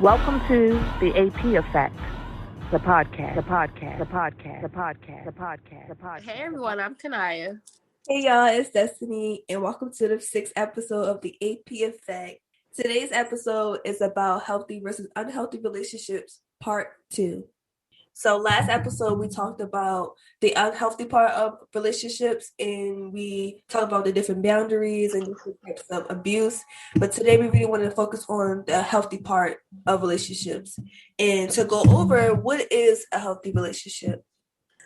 Welcome to the AP Effect, the podcast, the podcast, the podcast, the podcast, the podcast, the podcast. Hey everyone, I'm Kanaya. Hey y'all, it's Destiny, and welcome to the 6th episode of the AP Effect. Today's episode is about healthy versus unhealthy relationships, part 2. So last episode, we talked about the unhealthy part of relationships, and we talked about the different boundaries and different types of abuse. But today, we really want to focus on the healthy part of relationships. And to go over, what is a healthy relationship?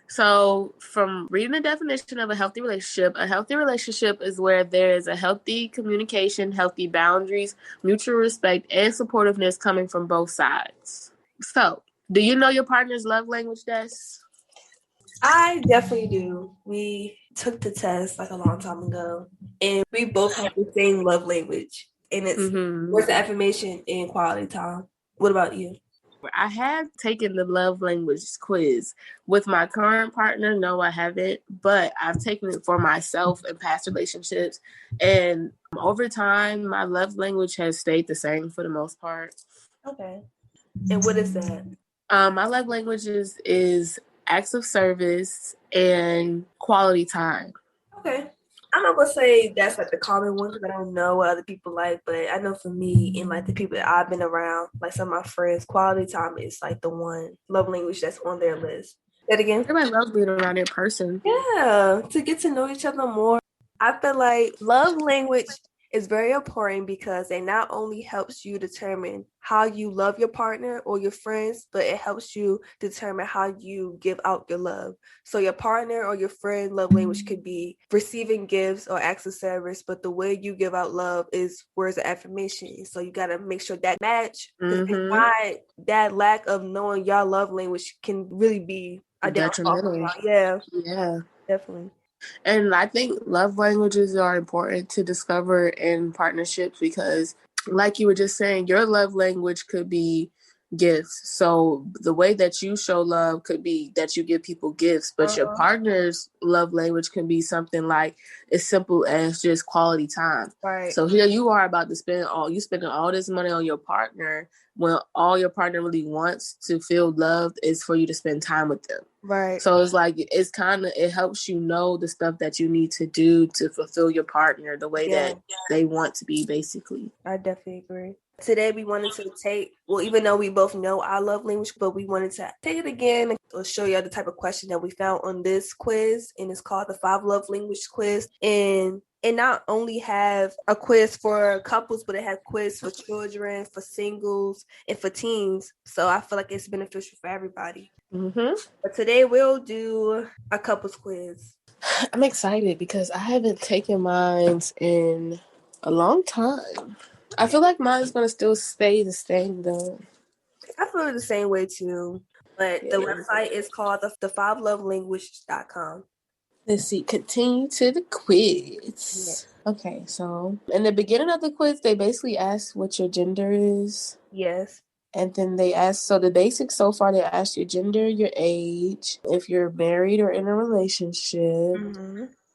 So from reading the definition of a healthy relationship is where there is a healthy communication, healthy boundaries, mutual respect, and supportiveness coming from both sides. So, do you know your partner's love language, Des? I definitely do. We took the test like a long time ago, and we both have the same love language, and it's words of affirmation and quality time. What about you? I have taken the love language quiz. With my current partner, no, I haven't, but I've taken it for myself in past relationships, and over time, my love language has stayed the same for the most part. Okay. And what is that? My love language is acts of service and quality time. Okay. I'm not gonna say that's like the common one because I don't know what other people like, but I know for me and like the people that I've been around, like some of my friends, quality time is like the one love language that's on their list. That again? Everybody loves being around their person. Yeah, to get to know each other more. I feel like love language is very important because it not only helps you determine how you love your partner or your friends, but it helps you determine how you give out your love. So your partner or your friend love language could be receiving gifts or acts of service, but the way you give out love is words of affirmation. So you got to make sure that match. Because if not, that lack of knowing your love language can really be a detrimental. Yeah, definitely. And I think love languages are important to discover in partnerships because, like you were just saying, your love language could be gifts. So the way that you show love could be that you give people gifts, but your partner's love language can be something like as simple as just quality time. Right. So here you are about to spending all this money on your partner when all your partner really wants to feel loved is for you to spend time with them. Right. So it's like it helps you know the stuff that you need to do to fulfill your partner the way that they want to be, basically. I definitely agree. Today we wanted to even though we both know our love language, but we wanted to take it again and show you the type of question that we found on this quiz, and it's called the 5 Love Language Quiz. And it not only have a quiz for couples, but it has quiz for children, for singles, and for teens. So I feel like it's beneficial for everybody. But today we'll do a couples quiz. I'm excited because I haven't taken mine in a long time. I feel like mine's going to still stay the same, though. I feel the same way, too. But the website is called the 5lovelanguage.com. Let's see. Continue to the quiz. Yes. Okay, so in the beginning of the quiz, they basically ask what your gender is. Yes. And then they ask, so the basics so far, they ask your gender, your age, if you're married or in a relationship,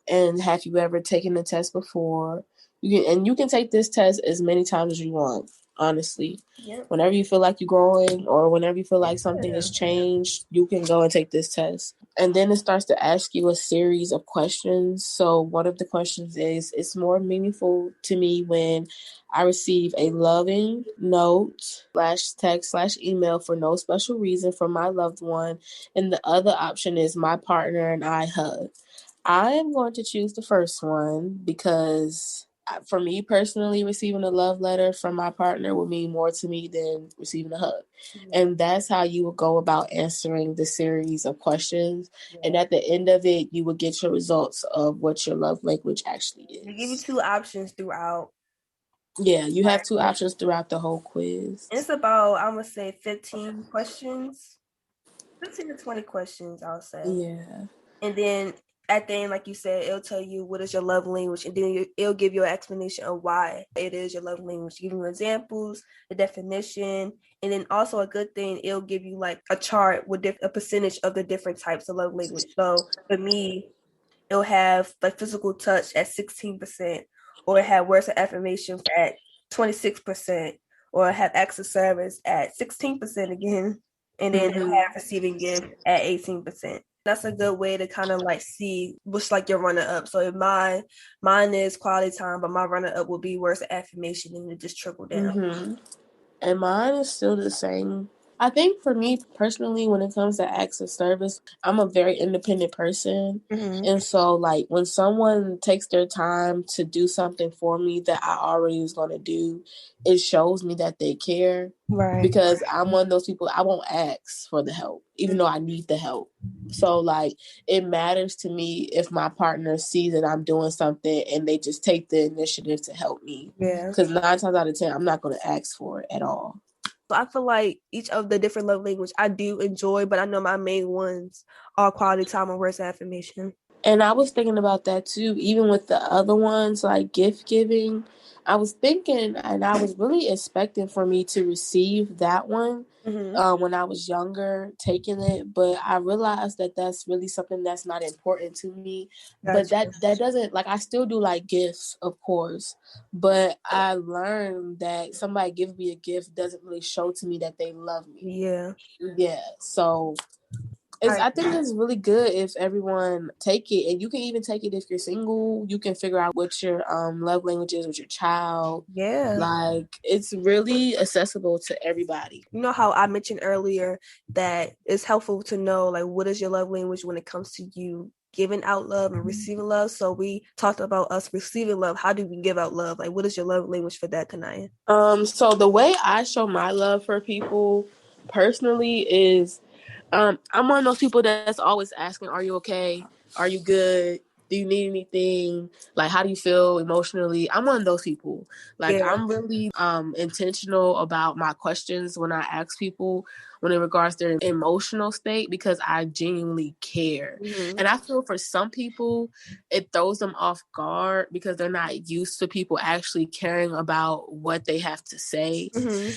and have you ever taken the test before. You can take this test as many times as you want, honestly. Yep. Whenever you feel like you're growing or whenever you feel like something has changed, you can go and take this test. And then it starts to ask you a series of questions. So one of the questions is, it's more meaningful to me when I receive a loving note /text/email for no special reason from my loved one. And the other option is my partner and I hug. I am going to choose the first one because for me personally, receiving a love letter from my partner would mean more to me than receiving a hug. And that's how you would go about answering the series of questions. And at the end of it, you would get your results of what your love language actually is. They give you 2 options throughout. Yeah, you have 2 options throughout the whole quiz. It's about, I'm going to say, 15 questions. 15 to 20 questions, I'll say. Yeah. And then at the end, like you said, it'll tell you what is your love language, and then it'll give you an explanation of why it is your love language. Give you examples, the definition, and then also a good thing, it'll give you like a chart with a percentage of the different types of love language. So for me, it'll have like physical touch at 16%, or it had words of affirmation at 26%, or have acts of service at 16% again, and then have receiving gift at 18%. That's a good way to kind of like see what's like your runner up. So if mine is quality time, but my runner up will be words of affirmation, and it just trickle down. And mine is still the same. I think for me personally, when it comes to acts of service, I'm a very independent person. And so, like, when someone takes their time to do something for me that I already was going to do, it shows me that they care. Right. Because I'm one of those people, I won't ask for the help, even though I need the help. So, like, it matters to me if my partner sees that I'm doing something and they just take the initiative to help me. Yeah. Because 9 times out of 10, I'm not going to ask for it at all. So I feel like each of the different love language I do enjoy, but I know my main ones are quality time and words of affirmation. And I was thinking about that too, even with the other ones, like gift giving. I was thinking, and I was really expecting for me to receive that one when I was younger, taking it. But I realized that that's really something that's not important to me. But that doesn't, like, I still do like gifts, of course. But I learned that somebody give me a gift doesn't really show to me that they love me. Yeah. Yeah. So I think it's really good if everyone take it, and you can even take it if you're single. You can figure out what your love language is with your child. Yeah. Like, it's really accessible to everybody. You know how I mentioned earlier that it's helpful to know, like, what is your love language when it comes to you giving out love and receiving love. So we talked about us receiving love. How do we give out love? Like, what is your love language for that, Kanaya? So the way I show my love for people personally is I'm one of those people that's always asking, are you okay? Are you good? Do you need anything? Like, how do you feel emotionally? I'm one of those people. Like, I'm really intentional about my questions when I ask people when it regards their emotional state, because I genuinely care. And I feel for some people, it throws them off guard because they're not used to people actually caring about what they have to say.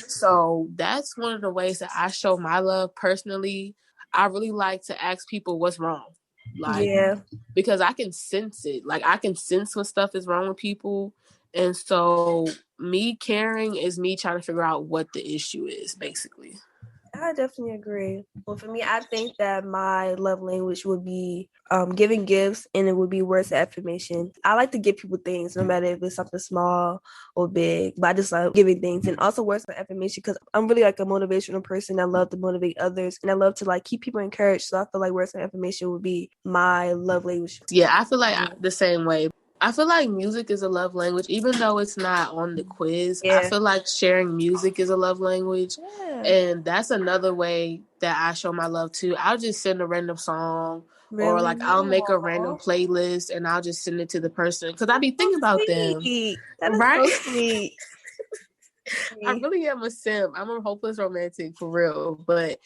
So that's one of the ways that I show my love personally. I really like to ask people what's wrong. Like, because I can sense it. Like, I can sense what stuff is wrong with people. And so me caring is me trying to figure out what the issue is, basically. I definitely agree. Well, for me, I think that my love language would be giving gifts, and it would be words of affirmation. I like to give people things, no matter if it's something small or big, but I just like giving things. And also words of affirmation, because I'm really like a motivational person. I love to motivate others, and I love to like keep people encouraged. So I feel like words of affirmation would be my love language. Yeah, I feel like the same way. I feel like music is a love language, even though it's not on the quiz. I feel like sharing music is a love language. And that's another way that I show my love too. I'll just send a random song, or like I'll make a random playlist and I'll just send it to the person, because I be thinking about them. That is so sweet. I really am a simp. I'm a hopeless romantic for real. But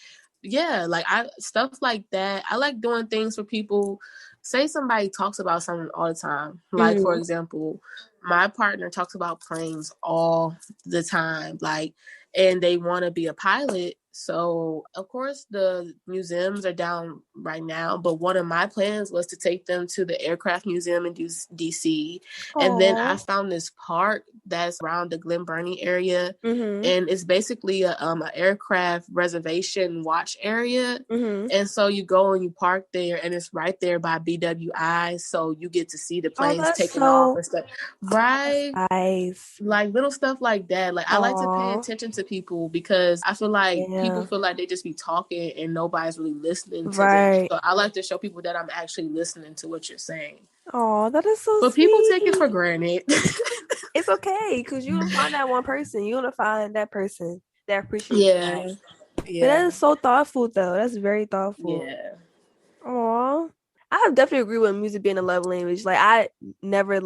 yeah, like stuff like that. I like doing things for people. Say somebody talks about something all the time. Like, for example, my partner talks about planes all the time. Like, and they want to be a pilot. So, of course, the museums are down right now. But one of my plans was to take them to the Aircraft Museum in DC. And then I found this park that's around the Glen Burnie area. And it's basically a aircraft reservation watch area. And so you go and you park there, and it's right there by BWI. So you get to see the planes taking off and stuff. Right? Nice. Like little stuff like that. Like, I like to pay attention to people, because I feel like people feel like they just be talking and nobody's really listening to them. So I like to show people that I'm actually listening to what you're saying. Oh, that is so but sweet. People take it for granted. It's okay, because you're gonna find that one person. You're gonna find that person that appreciates that. But that is so thoughtful, though. That's very thoughtful. Aw. I have definitely agree with music being a love language. Like, I never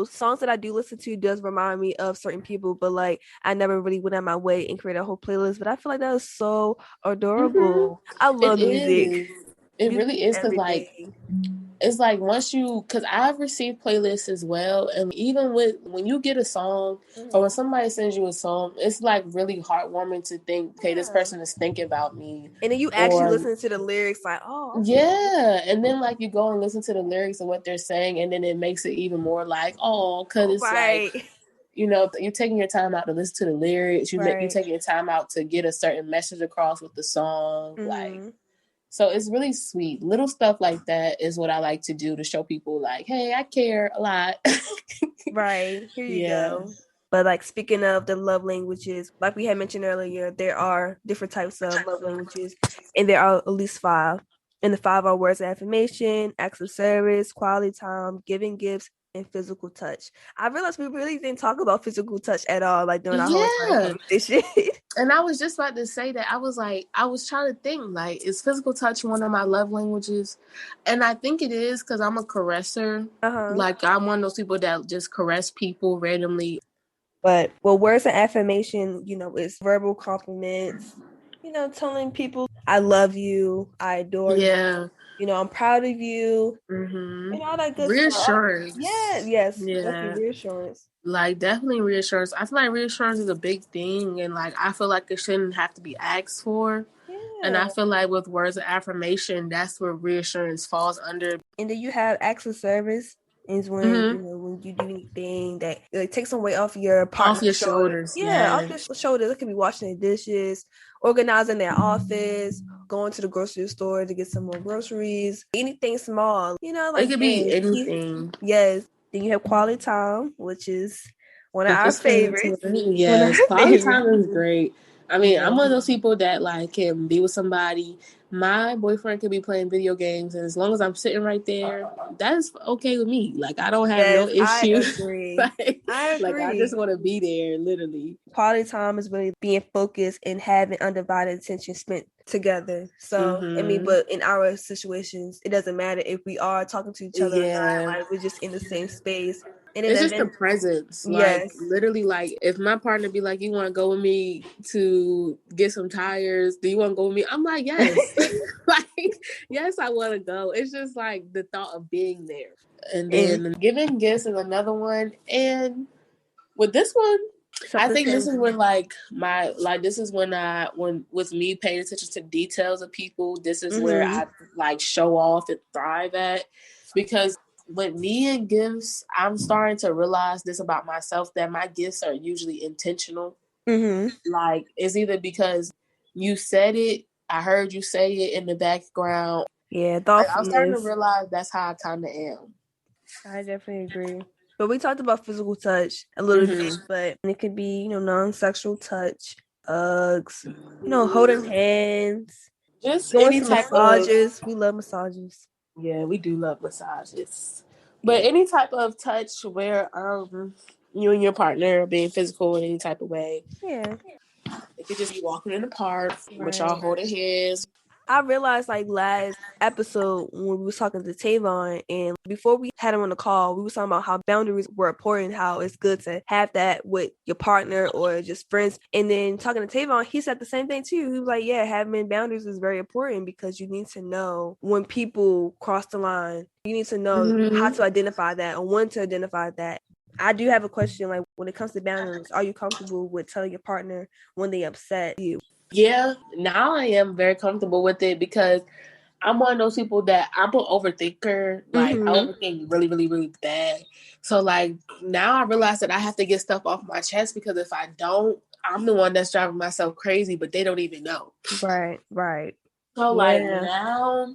songs that I do listen to does remind me of certain people, but like I never really went out my way and create a whole playlist. But I feel like that is so adorable. I love music. It really is, because like it's like once because I've received playlists as well, and even when you get a song or when somebody sends you a song, it's like really heartwarming to think, okay, this person is thinking about me. And then you actually listen to the lyrics, like, oh, okay. Yeah, and then like you go and listen to the lyrics and what they're saying, and then it makes it even more like, oh, because it's like you know, you're taking your time out to listen to the lyrics. You're taking your time out to get a certain message across with the song. Like, so it's really sweet. Little stuff like that is what I like to do to show people, like, hey, I care a lot. Right. Here you go. But like, speaking of the love languages, like we had mentioned earlier, there are different types of love languages, and there are at least 5. And the 5 are words of affirmation, acts of service, quality time, giving gifts, and physical touch. I realized we really didn't talk about physical touch at all, like during our whole entire conversation. And I was just about to say that. I was trying to think, like, is physical touch one of my love languages? And I think it is, because I'm a caresser. Like, I'm one of those people that just caress people randomly. But, well, words of affirmation, you know, is verbal compliments, you know, telling people, I love you, I adore you, you know, I'm proud of you, and all that good reassurance. Stuff. Definitely reassurance. Like, definitely reassurance. I feel like reassurance is a big thing, and like, I feel like it shouldn't have to be asked for. And I feel like with words of affirmation, that's where reassurance falls under. And then you have acts of service. Is when you know, when you do anything that like takes some weight off your partner's off your shoulders. Off your shoulders. It could be washing the dishes, organizing their office, going to the grocery store to get some more groceries, anything small. You know, like it could be anything. Then you have quality time, which is one of our favorites. Yes, quality time is great. I mean, I'm one of those people that like can be with somebody. My boyfriend could be playing video games, and as long as I'm sitting right there, that's okay with me. Like, I don't have no issues. I agree. I agree. Like, I just want to be there, literally. Quality time is really being focused and having undivided attention spent together. So, I mean, but in our situations, it doesn't matter if we are talking to each other or not. Like, we're just in the same space. And it's just the presence. Like, literally, like, if my partner be like, you want to go with me to get some tires? Do you want to go with me? I'm like, yes. Like, yes, I want to go. It's just like the thought of being there. And then giving gifts is another one. And with this one, I think this is when when with me paying attention to details of people, this is where I like show off and thrive at. Because with me and gifts, I'm starting to realize this about myself, that my gifts are usually intentional. Like, it's either because you said it, I heard you say it in the background. Like, I'm starting to realize that's how I kind of am. I definitely agree. But we talked about physical touch a little bit, but it could be, you know, non-sexual touch, hugs, you know, holding hands, just any type massages. We love massages. Yeah, we do love massages. But any type of touch where you and your partner are being physical in any type of way. Yeah. It could just be walking in the park with y'all holding hands. I realized, like, last episode when we was talking to Tavon, and before we had him on the call, we were talking about how boundaries were important, how it's good to have that with your partner or just friends. And then talking to Tavon, he said the same thing too. He was like, yeah, having boundaries is very important because you need to know when people cross the line. You need to know how to identify that or when to identify that. I do have a question, like, when it comes to boundaries, are you comfortable with telling your partner when they upset you? Yeah, now I am very comfortable with it because I'm one of those people that I'm an overthinker. Like, I overthink really, really, really bad. So, like, now I realize that I have to get stuff off my chest because if I don't, I'm the one that's driving myself crazy, but they don't even know. Right. So, like, now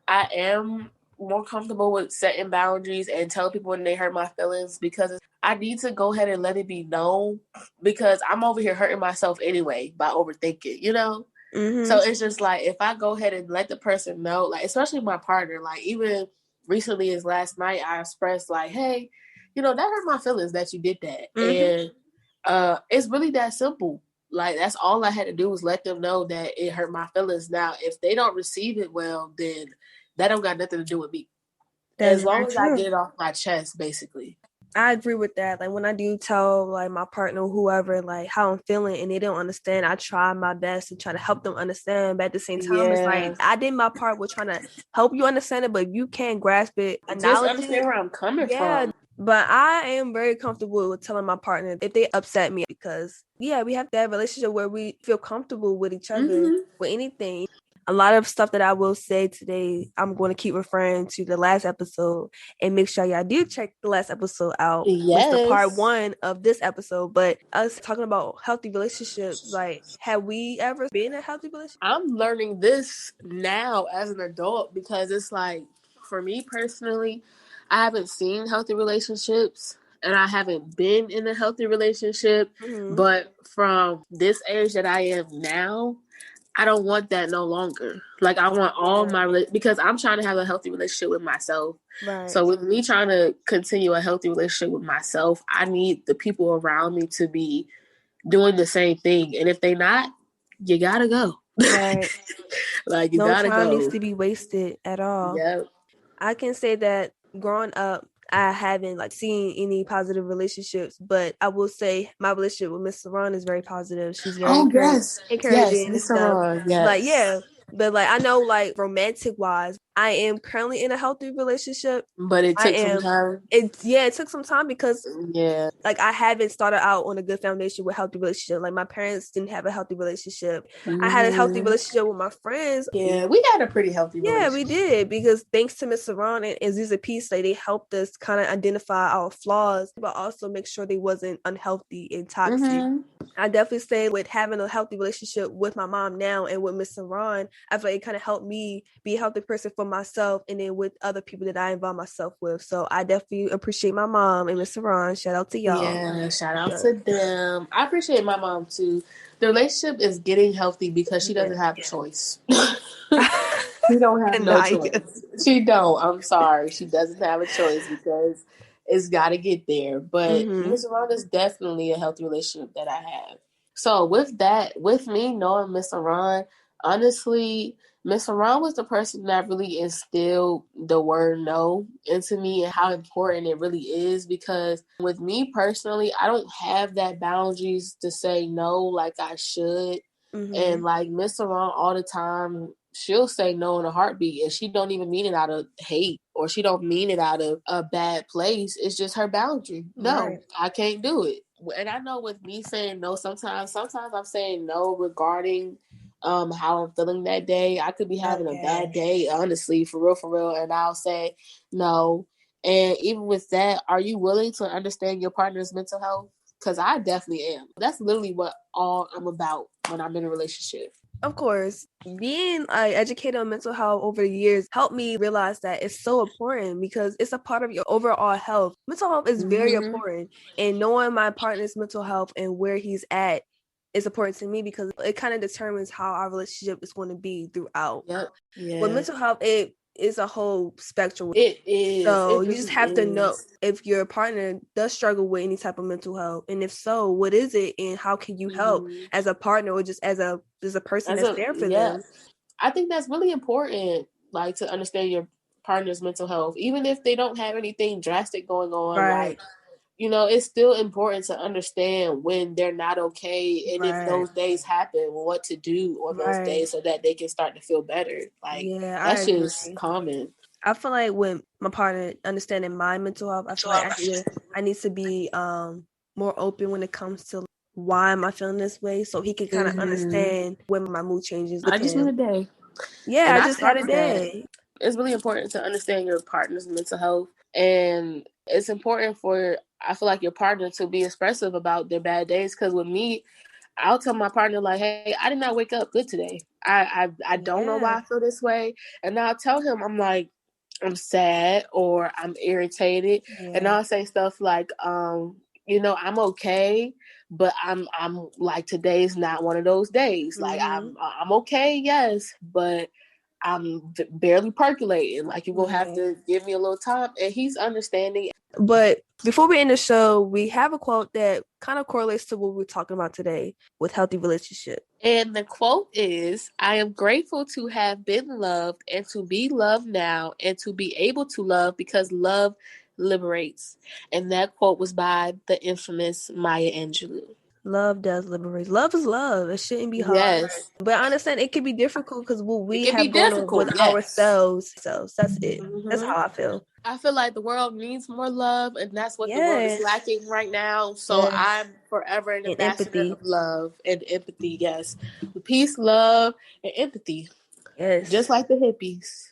I am more comfortable with setting boundaries and telling people when they hurt my feelings because I need to go ahead and let it be known because I'm over here hurting myself anyway by overthinking, you know? So it's just like, if I go ahead and let the person know, like, especially my partner, like, even recently as last night, I expressed like, hey, you know, that hurt my feelings that you did that. And it's really that simple. Like, that's all I had to do was let them know that it hurt my feelings. Now, if they don't receive it well, then that don't got nothing to do with me. As long as I get it off my chest, basically. I agree with that. Like, when I do tell, like, my partner, whoever, like, how I'm feeling and they don't understand, I try my best to try to help them understand. But at the same time, it's like, I did my part with trying to help you understand it, but if you can't grasp it, just understand where I'm coming from. But I am very comfortable with telling my partner if they upset me because, we have that relationship where we feel comfortable with each other with anything. A lot of stuff that I will say today, I'm going to keep referring to the last episode and make sure y'all do check the last episode out. Yes. With the part 1 of this episode. But us talking about healthy relationships, like, have we ever been in a healthy relationship? I'm learning this now as an adult because it's like, for me personally, I haven't seen healthy relationships and I haven't been in a healthy relationship. Mm-hmm. But from this age that I am now, I don't want that no longer. Like, I want all my because I'm trying to have a healthy relationship with myself. Right. So with me trying to continue a healthy relationship with myself, I need the people around me to be doing the same thing. And if they not, you gotta go. Right. Like, you no gotta time go. needs to be wasted at all. Yep. I can say that growing up, I haven't like seen any positive relationships, but I will say my relationship with Miss Saran is very positive. She's very encouraging Yes, and Miss stuff. Saran, yes. Like, yeah. But like, I know, like, romantic wise, I am currently in a healthy relationship. But it took some time. It took some time because like, I haven't started out on a good foundation with healthy relationship. Like, my parents didn't have a healthy relationship. I had a healthy relationship with my friends. Yeah, we had a pretty healthy relationship. Yeah, we did, because thanks to Miss Saran and Aziza Peace, like, they helped us kind of identify our flaws, but also make sure they wasn't unhealthy and toxic. I definitely say with having a healthy relationship with my mom now and with Miss Saran, I feel like it kind of helped me be a healthy person for myself and then with other people that I involve myself with. So I definitely appreciate my mom and Miss Saran. Shout out to y'all. Yeah, shout out to them. I appreciate my mom too. The relationship is getting healthy because she doesn't have a choice. She don't have no choice. She don't. I'm sorry. She doesn't have a choice because it's got to get there. But Miss Saran is definitely a healthy relationship that I have. So with that, with me knowing Miss Saran, honestly, Miss Saran was the person that really instilled the word no into me and how important it really is, because with me personally, I don't have that boundaries to say no like I should. And like Miss Saran all the time, she'll say no in a heartbeat, and she don't even mean it out of hate or she don't mean it out of a bad place. It's just her boundary. No, I can't do it. And I know with me saying no, sometimes I'm saying no regarding how I'm feeling that day. I could be having a bad day, honestly, for real, and I'll say no. And even with that, are you willing to understand your partner's mental health? Because I definitely am. That's literally what all I'm about when I'm in a relationship. Of course, being educated on mental health over the years helped me realize that it's so important because it's a part of your overall health. Mental health is very important, and knowing my partner's mental health and where he's at is important to me because it kind of determines how our relationship is going to be throughout. Yep. Yeah. With mental health, it is a whole spectrum. It is. So you just have to know if your partner does struggle with any type of mental health, and if so, what is it, and how can you help as a partner or just as a person that's there for them? I think that's really important, like, to understand your partner's mental health, even if they don't have anything drastic going on. Like, you know, it's still important to understand when they're not okay, and if those days happen, what to do on those days so that they can start to feel better. Like, that's just common. I feel like with my partner understanding my mental health, I feel like I need to be more open when it comes to why am I feeling this way, so he can kind of understand when my mood changes. I just need a day. Yeah, I just had a day. It's really important to understand your partner's mental health, and it's important for, I feel like, your partner to be expressive about their bad days. Because with me, I'll tell my partner, like, hey, I did not wake up good today. I don't know why I feel this way. And I'll tell him, I'm like, I'm sad or I'm irritated. And I'll say stuff like, you know, I'm okay, but I'm like, today's not one of those days. Like, I'm okay, yes, but I'm barely percolating. Like, you're going to have to give me a little time. And he's understanding. But before we end the show, we have a quote that kind of correlates to what we're talking about today with healthy relationship. And the quote is, I am grateful to have been loved and to be loved now and to be able to love because love liberates. And that quote was by the infamous Maya Angelou. Love does liberate. Love is love. It shouldn't be hard. Yes. But I understand it can be difficult because what we have going on with ourselves. So that's it. That's how I feel. I feel like the world needs more love, and that's what the world is lacking right now. So I'm forever an ambassador of love and empathy. Yes. Peace, love, and empathy. Yes. Just like the hippies.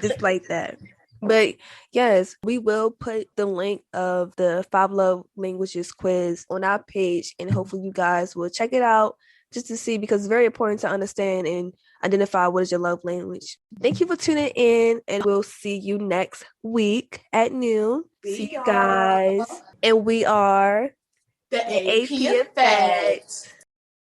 Just like that. But yes, we will put the link of the 5 love languages quiz on our page, and hopefully you guys will check it out just to see, because it's very important to understand and identify what is your love language. Thank you for tuning in, and we'll see you next week at noon. See you guys. And we are The AP Effect.